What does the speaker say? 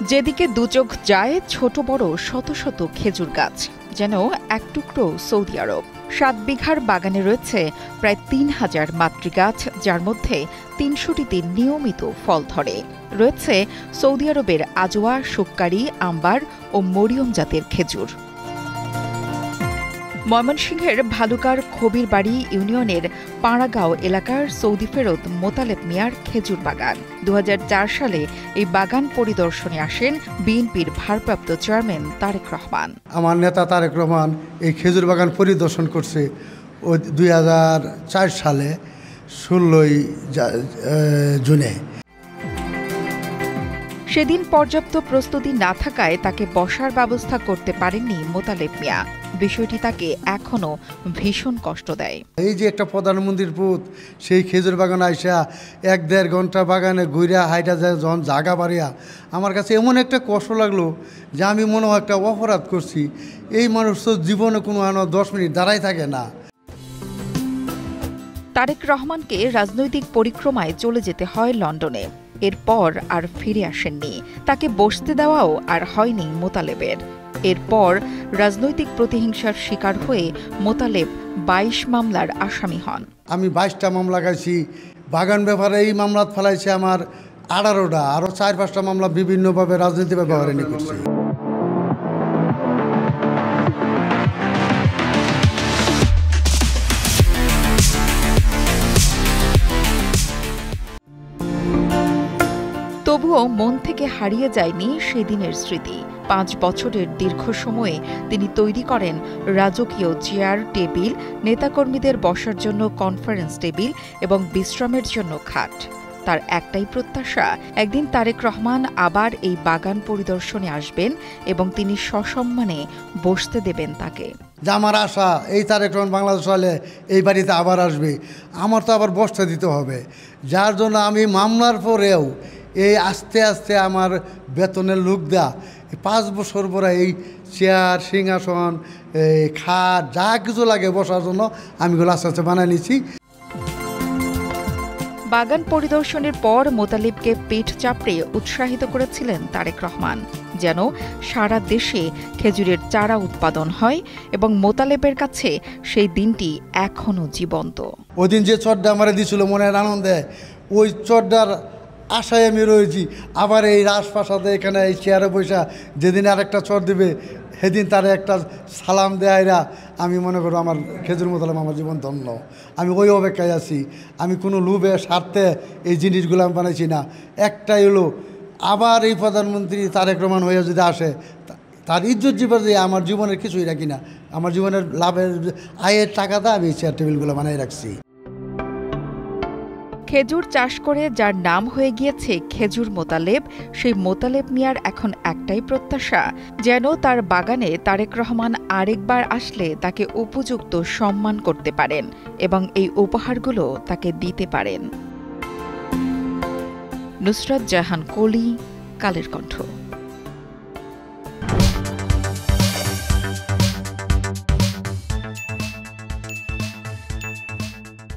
যেদিকে দুচোখ যায় ছোট বড় শত শত খেজুর গাছ, যেন এক টুকরো সৌদি আরব। ৭ বিঘার বাগানে রয়েছে প্রায় ৩,০০০ মাতৃগাছ, যার মধ্যে ৩০০টিতে নিয়মিত ফল ধরে। রয়েছে সৌদি আরবের আজওয়া, শুক্কারি, আম্বার ও মরিয়ম জাতের খেজুর। ময়মনসিংহের ভালুকার খবিরবাড়ি ইউনিয়নের পাড়াগাঁও এলাকার সৌদি ফেরত মোতালেব মিয়ার খেজুর বাগান। ২০০৪ সালে এই বাগান পরিদর্শনে আসেন বিএনপির ভারপ্রাপ্ত চেয়ারম্যান তারেক রহমান। আমার নেতা তারেক রহমান এই খেজুর বাগান পরিদর্শন করছে ২০০৪ সালে ১৬ই জুনে। সেদিন পর্যাপ্ত প্রস্তুতি না থাকায় তাকে বসার ব্যবস্থা করতে পারেননি মোতালেব মিয়া। বিষয়টি তাকে এখনো ভীষণ কষ্ট দেয়। এই যে একটা প্রধানমন্ত্রীর পুত, সেই খেজুর বাগান আইসা ১-১.৫ ঘন্টা বাগানে ঘুরিয়া হাইটা যায় যখন জাগা বাড়িয়া, আমার কাছে এমন একটা কষ্ট লাগলো যে আমি মনে হয় একটা অপরাধ করছি। এই মানুষ তো জীবনে কোনো ১০ মিনিট দাঁড়াই থাকে না। তারেক রহমানকে রাজনৈতিক পরিক্রমায় চলে যেতে হয় লন্ডনে। এরপর আর ফিরে আসেননি। তাকে বসতে দেওয়াও আর হয়নি মোতালেবের। এরপর রাজনৈতিক প্রতিহিংসার শিকার হয়ে মোতালেব ২২ মামলার আসামি হন। আমি ২২টা মামলা খাইছি। বাগান ব্যাপারে এই মামলা ফেলাইছে আমার ১৮টা, আরও ৪-৫টা মামলা বিভিন্নভাবে রাজনীতি ব্যবহারে নিয়ে করছি। তবুও মন থেকে হারিয়ে যায়নি সেদিনের স্মৃতি। ৫ বছরের দীর্ঘ সময়ে তিনি তৈরি করেন রাজকীয় চেয়ার, টেবিল, নেতাকর্মীদের বসার জন্য কনফারেন্স টেবিল এবং বিশ্রামের জন্য খাট। তার একটাই প্রত্যাশা, একদিন তারেক রহমান আবার এই বাগান পরিদর্শনে আসবেন এবং তিনি সসম্মানে বসতে দেবেন তাকে। যে আমার আশা, এই তারেক রহমান বাংলাদেশ হলে এই বাড়িতে আবার আসবে, আমার তো আবার বসতে দিতে হবে। যার জন্য আমি মামলার পরেও এই আস্তে আস্তে আমার বেতনের লোক দেয়া ৫ বছর পরে এই চেয়ার, সিংহাসন, খাট যা কিছু লাগে বসার জন্য আমি এগুলো আস্তে আস্তে বানিয়ে নিচ্ছি। বাগান পরিদর্শনের পর মোতালেবকে পিঠ চাপড়ে উৎসাহিত করেছিলেন তারেক রহমান, যেন সারা দেশে খেজুরের চারা উৎপাদন হয় এবং মোতালেবের কাছে সেই দিনটি এখনো জীবন্ত। ওই দিন যে চটটা আমার দিয়েছিল মনের আনন্দে, ওই চটটার আশায় আমি রয়েছি। আবার এই রাজপ্রাসাদে এখানে এই চেয়ারে বসা যেদিন আর একটা চট দেবে, সেদিন তার একটা সালাম দেয়রা আমি মনে করো আমার খেজুর মোতালেব আমার জীবন ধন্য। আমি ওই অপেক্ষায় আছি। আমি কোনো লোভে স্বার্থে এই জিনিসগুলো আমি বানাইছি না। একটাই হলো, আবার এই প্রধানমন্ত্রী তারেক রহমান হয়ে যদি আসে, তার ইজ্জত জীবন দিয়ে আমার জীবনের কিছুই রাখি না। আমার জীবনের লাভের আয়ের টাকাটা আমি এই চেয়ার টেবিলগুলো বানিয়ে রাখছি। খেজুর চাষ করে যার নাম হয়ে গিয়েছে খেজুর মোতালেব, সেই মোতালেব মিয়ার এখন একটাই প্রত্যাশা, যেন তার বাগানে তারেক রহমান আরেকবার আসলে তাকে উপযুক্ত সম্মান করতে পারেন এবং এই উপহারগুলো তাকে দিতে পারেন। নুসরাত জাহান কলি, কালের কণ্ঠ।